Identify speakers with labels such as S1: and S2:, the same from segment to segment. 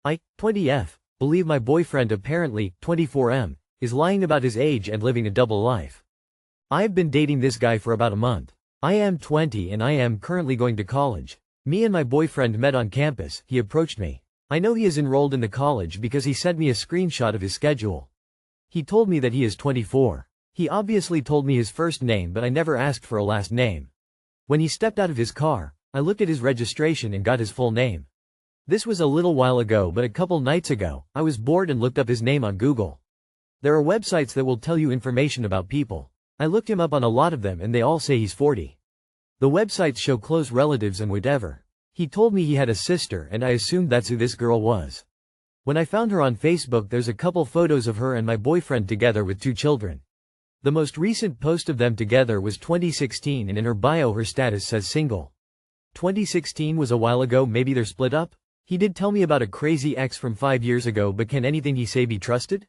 S1: 20F. Believe my boyfriend, apparently 24M, is lying about his age and living a double life. I've been dating this guy for about a month. I am 20 and I am currently going to college. Me and my boyfriend met on campus. He approached me. I know he is enrolled in the college because he sent me a screenshot of his schedule. He told me that he is 24. He obviously told me his first name, but I never asked for a last name. When he stepped out of his car, I looked at his registration and got his full name. This was a little while ago, but a couple nights ago, I was bored and looked up his name on Google. There are websites that will tell you information about people. I looked him up on a lot of them and they all say he's 40. The websites show close relatives and whatever. He told me he had a sister and I assumed that's who this girl was. When I found her on Facebook, there's a couple photos of her and my boyfriend together with 2 children. The most recent post of them together was 2016 and in her bio her status says single. 2016 was a while ago, maybe they're split up? He did tell me about a crazy ex from 5 years ago, but can anything he say be trusted?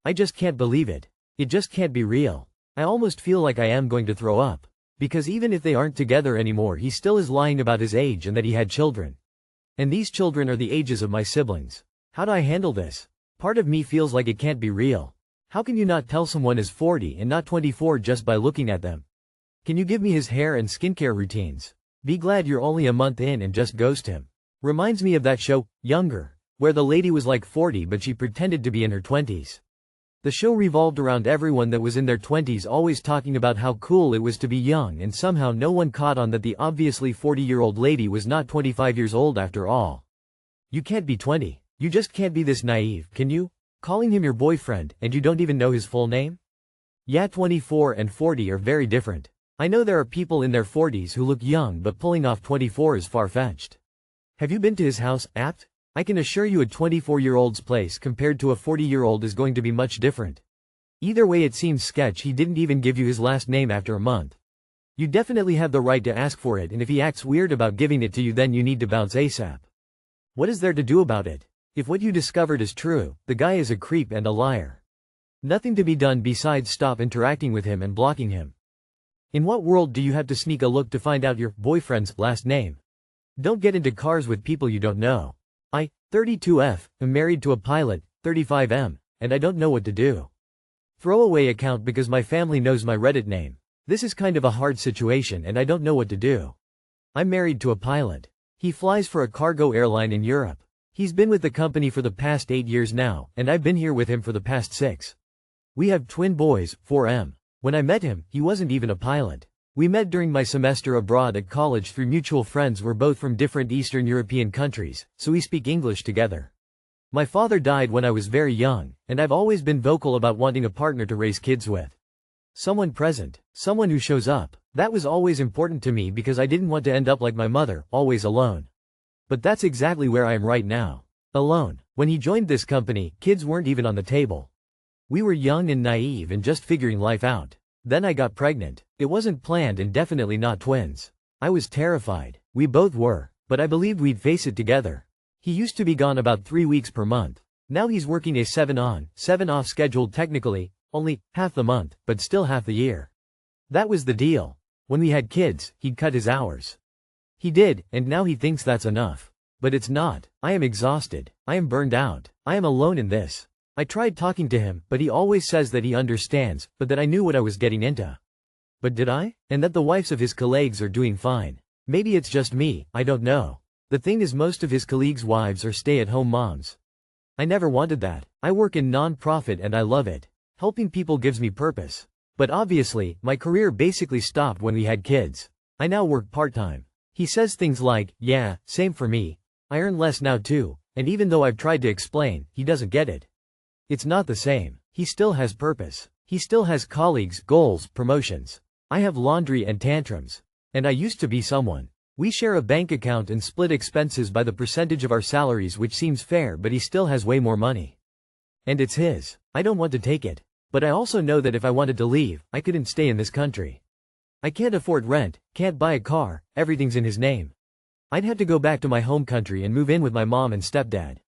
S1: I just can't believe it. It just can't be real. I almost feel like I am going to throw up. Because even if they aren't together anymore, he still is lying about his age and that he had children. And these children are the ages of my siblings. How do I handle this? Part of me feels like it can't be real. How can you not tell someone is 40 and not 24 just by looking at them? Can you give me his hair and skincare routines? Be glad you're only a month in and just ghost him. Reminds me of that show, Younger, where the lady was like 40 but she pretended to be in her 20s. The show revolved around everyone that was in their 20s always talking about how cool it was to be young, and somehow no one caught on that the obviously 40-year-old lady was not 25 years old after all. You can't be 20. You just can't be this naive, can you? Calling him your boyfriend, and you don't even know his full name? Yeah, 24 and 40 are very different. I know there are people in their 40s who look young, but pulling off 24 is far-fetched. Have you been to his house, Apt? I can assure you a 24-year-old's place compared to a 40-year-old is going to be much different. Either way, it seems sketch he didn't even give you his last name after a month. You definitely have the right to ask for it, and if he acts weird about giving it to you, then you need to bounce ASAP. What is there to do about it? If what you discovered is true, the guy is a creep and a liar. Nothing to be done besides stop interacting with him and blocking him. In what world do you have to sneak a look to find out your boyfriend's last name? Don't get into cars with people you don't know. 32F, am married to a pilot, 35M, and I don't know what to do. Throwaway account because my family knows my Reddit name. This is kind of a hard situation and I don't know what to do. I'm married to a pilot. He flies for a cargo airline in Europe. He's been with the company for the past 8 years now, and I've been here with him for the past 6. We have twin boys, 4M. When I met him, he wasn't even a pilot. We met during my semester abroad at college through mutual friends. We're both from different Eastern European countries, so we speak English together. My father died when I was very young, and I've always been vocal about wanting a partner to raise kids with. Someone present, someone who shows up. That was always important to me because I didn't want to end up like my mother, always alone. But that's exactly where I am right now. Alone. When he joined this company, kids weren't even on the table. We were young and naive and just figuring life out. Then I got pregnant. It wasn't planned and definitely not twins. I was terrified. We both were, but I believed we'd face it together. He used to be gone about 3 weeks per month. Now he's working a 7 on, 7 off schedule, technically, only half the month, but still half the year. That was the deal. When we had kids, he'd cut his hours. He did, and now he thinks that's enough. But it's not. I am exhausted. I am burned out. I am alone in this. I tried talking to him, but he always says that he understands, but that I knew what I was getting into. But did I? And that the wives of his colleagues are doing fine. Maybe it's just me, I don't know. The thing is, most of his colleagues' wives are stay-at-home moms. I never wanted that. I work in non-profit and I love it. Helping people gives me purpose. But obviously, my career basically stopped when we had kids. I now work part-time. He says things like, yeah, same for me. I earn less now too, and even though I've tried to explain, he doesn't get it. It's not the same. He still has purpose. He still has colleagues, goals, promotions. I have laundry and tantrums. And I used to be someone. We share a bank account and split expenses by the percentage of our salaries, which seems fair, but he still has way more money. And it's his. I don't want to take it. But I also know that if I wanted to leave, I couldn't stay in this country. I can't afford rent, can't buy a car, everything's in his name. I'd have to go back to my home country and move in with my mom and stepdad.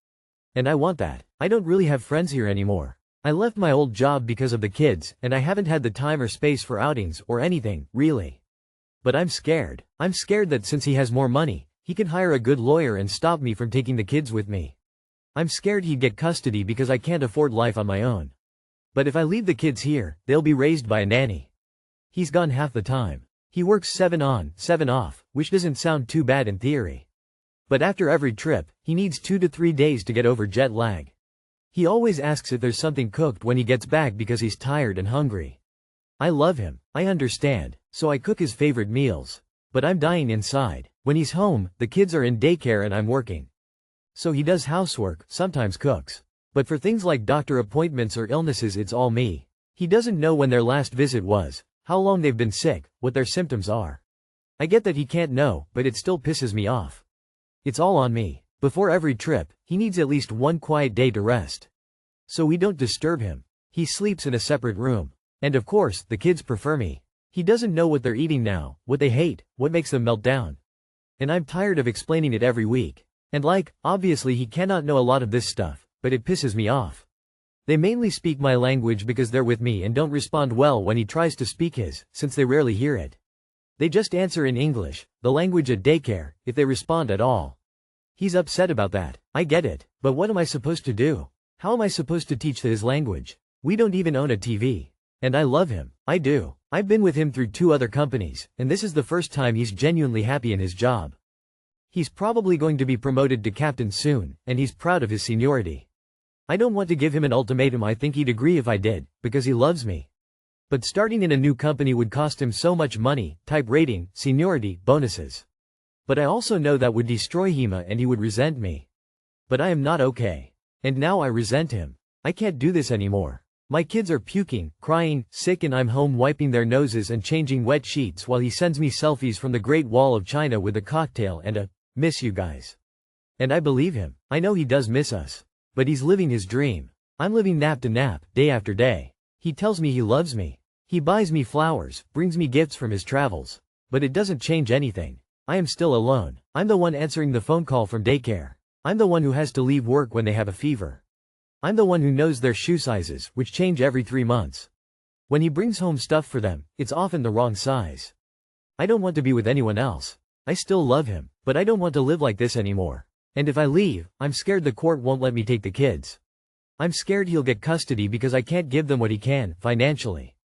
S1: And I want that. I don't really have friends here anymore. I left my old job because of the kids, and I haven't had the time or space for outings or anything, really. But I'm scared. I'm scared that since he has more money, he can hire a good lawyer and stop me from taking the kids with me. I'm scared he'd get custody because I can't afford life on my own. But if I leave the kids here, they'll be raised by a nanny. He's gone half the time. He works 7 on, 7 off, which doesn't sound too bad in theory. But after every trip, he needs 2 to 3 days to get over jet lag. He always asks if there's something cooked when he gets back because he's tired and hungry. I love him, I understand, so I cook his favorite meals. But I'm dying inside. When he's home, the kids are in daycare and I'm working. So he does housework, sometimes cooks. But for things like doctor appointments or illnesses, it's all me. He doesn't know when their last visit was, how long they've been sick, what their symptoms are. I get that he can't know, but it still pisses me off. It's all on me. Before every trip, he needs at least one quiet day to rest. So we don't disturb him. He sleeps in a separate room. And of course, the kids prefer me. He doesn't know what they're eating now, what they hate, what makes them melt down. And I'm tired of explaining it every week. And obviously he cannot know a lot of this stuff, but it pisses me off. They mainly speak my language because they're with me and don't respond well when he tries to speak his, since they rarely hear it. They just answer in English, the language at daycare, if they respond at all. He's upset about that. I get it, but what am I supposed to do? How am I supposed to teach his language? We don't even own a TV. And I love him. I do. I've been with him through 2 other companies, and this is the first time he's genuinely happy in his job. He's probably going to be promoted to captain soon, and he's proud of his seniority. I don't want to give him an ultimatum. I think he'd agree if I did, because he loves me. But starting in a new company would cost him so much money, type rating, seniority, bonuses. But I also know that would destroy him and he would resent me. But I am not okay. And now I resent him. I can't do this anymore. My kids are puking, crying, sick, and I'm home wiping their noses and changing wet sheets while he sends me selfies from the Great Wall of China with a cocktail and a, "Miss you guys." And I believe him. I know he does miss us. But he's living his dream. I'm living nap to nap, day after day. He tells me he loves me. He buys me flowers, brings me gifts from his travels. But it doesn't change anything. I am still alone. I'm the one answering the phone call from daycare. I'm the one who has to leave work when they have a fever. I'm the one who knows their shoe sizes, which change every 3 months. When he brings home stuff for them, it's often the wrong size. I don't want to be with anyone else. I still love him, but I don't want to live like this anymore. And if I leave, I'm scared the court won't let me take the kids. I'm scared he'll get custody because I can't give them what he can, financially.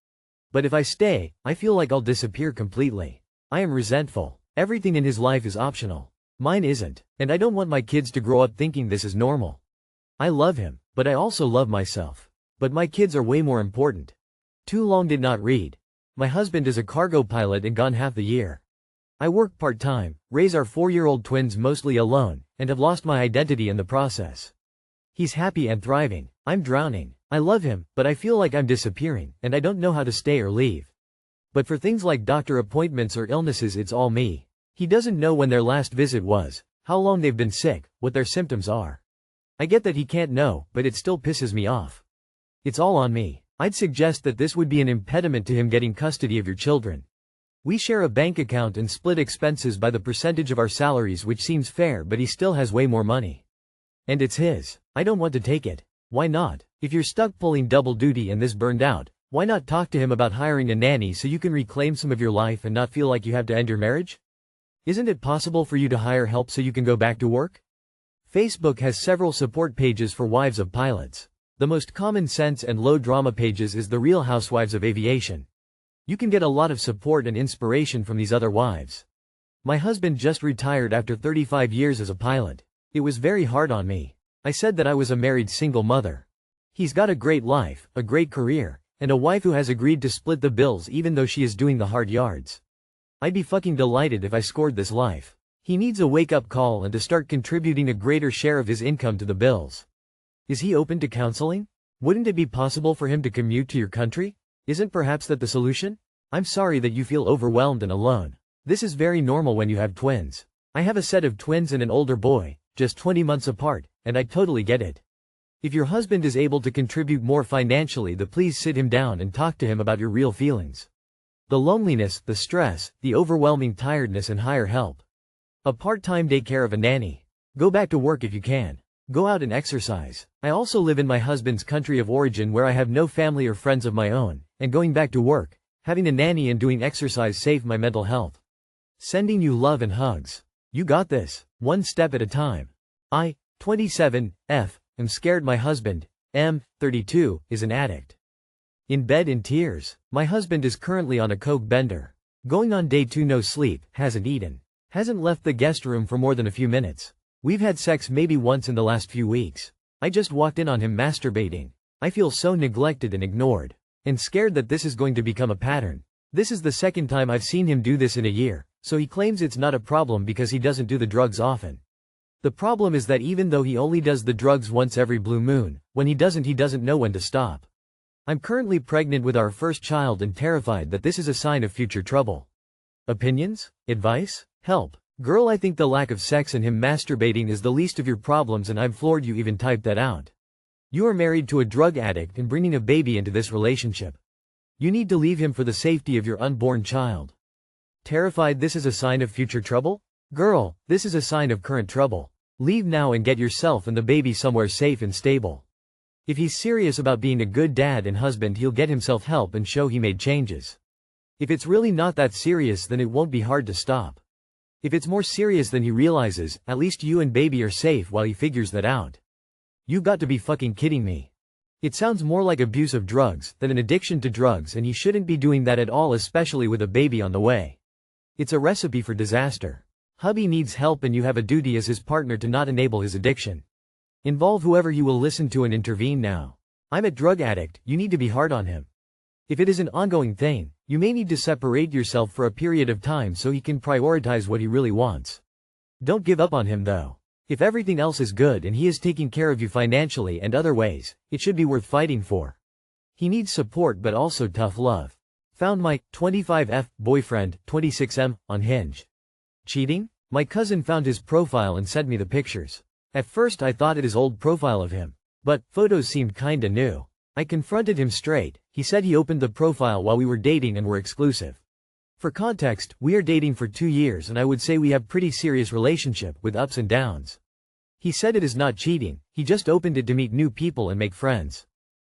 S1: But if I stay, I feel like I'll disappear completely. I am resentful. Everything in his life is optional. Mine isn't, and I don't want my kids to grow up thinking this is normal. I love him, but I also love myself. But my kids are way more important. Too long did not read. My husband is a cargo pilot and gone half the year. I work part-time, raise our 4-year-old twins mostly alone, and have lost my identity in the process. He's happy and thriving. I'm drowning. I love him, but I feel like I'm disappearing, and I don't know how to stay or leave. But for things like doctor appointments or illnesses, it's all me. He doesn't know when their last visit was, how long they've been sick, what their symptoms are. I get that he can't know, but it still pisses me off. It's all on me. I'd suggest that this would be an impediment to him getting custody of your children. We share a bank account and split expenses by the percentage of our salaries, which seems fair, but he still has way more money. And it's his. I don't want to take it. Why not? If you're stuck pulling double duty and this burned out, why not talk to him about hiring a nanny so you can reclaim some of your life and not feel like you have to end your marriage? Isn't it possible for you to hire help so you can go back to work? Facebook has several support pages for wives of pilots. The most common sense and low drama pages is the Real Housewives of Aviation. You can get a lot of support and inspiration from these other wives. My husband just retired after 35 years as a pilot. It was very hard on me. I said that I was a married single mother. He's got a great life, a great career, and a wife who has agreed to split the bills even though she is doing the hard yards. I'd be fucking delighted if I scored this life. He needs a wake-up call and to start contributing a greater share of his income to the bills. Is he open to counseling? Wouldn't it be possible for him to commute to your country? Isn't perhaps that the solution? I'm sorry that you feel overwhelmed and alone. This is very normal when you have twins. I have a set of twins and an older boy, just 20 months apart, and I totally get it. If your husband is able to contribute more financially, then please sit him down and talk to him about your real feelings. The loneliness, the stress, the overwhelming tiredness, and hire help. A part-time daycare of a nanny. Go back to work if you can. Go out and exercise. I also live in my husband's country of origin where I have no family or friends of my own, and going back to work, having a nanny and doing exercise save my mental health. Sending you love and hugs. You got this. One step at a time. I, 27, F, am scared my husband, 32, is an addict. In bed in tears. My husband is currently on a coke bender. Going on day 2, no sleep, hasn't eaten. Hasn't left the guest room for more than a few minutes. We've had sex maybe once in the last few weeks. I just walked in on him masturbating. I feel so neglected and ignored. And scared that this is going to become a pattern. This is the second time I've seen him do this in a year, so he claims it's not a problem because he doesn't do the drugs often. The problem is that even though he only does the drugs once every blue moon, when he doesn't know when to stop. I'm currently pregnant with our first child and terrified that this is a sign of future trouble. Opinions? Advice? Help. Girl, I think the lack of sex and him masturbating is the least of your problems, and I'm floored you even typed that out. You are married to a drug addict and bringing a baby into this relationship. You need to leave him for the safety of your unborn child. Terrified this is a sign of future trouble? Girl, this is a sign of current trouble. Leave now and get yourself and the baby somewhere safe and stable. If he's serious about being a good dad and husband, he'll get himself help and show he made changes. If it's really not that serious, then it won't be hard to stop. If it's more serious than he realizes, at least you and baby are safe while he figures that out. You got to be fucking kidding me. It sounds more like abuse of drugs than an addiction to drugs, and he shouldn't be doing that at all, especially with a baby on the way. It's a recipe for disaster. Hubby needs help and you have a duty as his partner to not enable his addiction. Involve whoever you will listen to and intervene now. I'm a drug addict, you need to be hard on him. If it is an ongoing thing, you may need to separate yourself for a period of time so he can prioritize what he really wants. Don't give up on him though. If everything else is good and he is taking care of you financially and other ways, it should be worth fighting for. He needs support but also tough love. Found my 25F boyfriend, 26M, on Hinge. Cheating? My cousin found his profile and sent me the pictures. At first I thought it is old profile of him. But photos seemed kinda new. I confronted him straight. He said he opened the profile while we were dating and were exclusive. For context, we are dating for 2 years and I would say we have pretty serious relationship with ups and downs. He said it is not cheating, he just opened it to meet new people and make friends.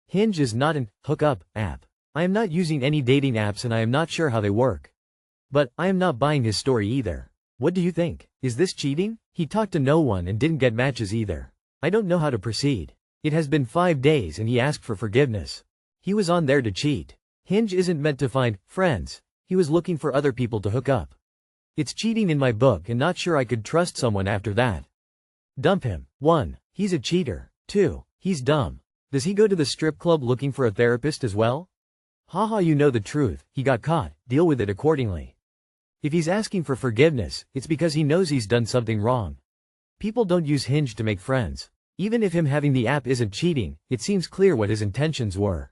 S1: Hinge is not an hookup app. I am not using any dating apps and I am not sure how they work. But I am not buying his story either. What do you think? Is this cheating? He talked to no one and didn't get matches either. I don't know how to proceed. It has been 5 days and he asked for forgiveness. He was on there to cheat. Hinge isn't meant to find friends. He was looking for other people to hook up. It's cheating in my book and not sure I could trust someone after that. Dump him. 1. He's a cheater. 2. He's dumb. Does he go to the strip club looking for a therapist as well? Haha, you know the truth, he got caught, deal with it accordingly. If he's asking for forgiveness, it's because he knows he's done something wrong. People don't use Hinge to make friends. Even if him having the app isn't cheating, it seems clear what his intentions were.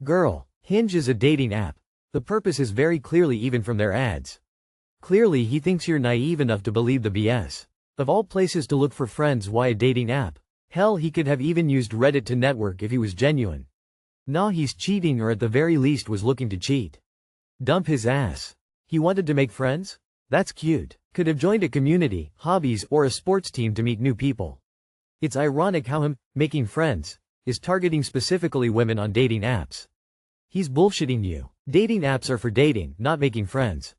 S1: Girl, Hinge is a dating app. The purpose is very clearly even from their ads. Clearly he thinks you're naive enough to believe the BS. Of all places to look for friends, why a dating app? Hell, he could have even used Reddit to network if he was genuine. Nah, he's cheating, or at the very least was looking to cheat. Dump his ass. He wanted to make friends? That's cute. Could have joined a community, hobbies, or a sports team to meet new people. It's ironic how him making friends is targeting specifically women on dating apps. He's bullshitting you. Dating apps are for dating, not making friends.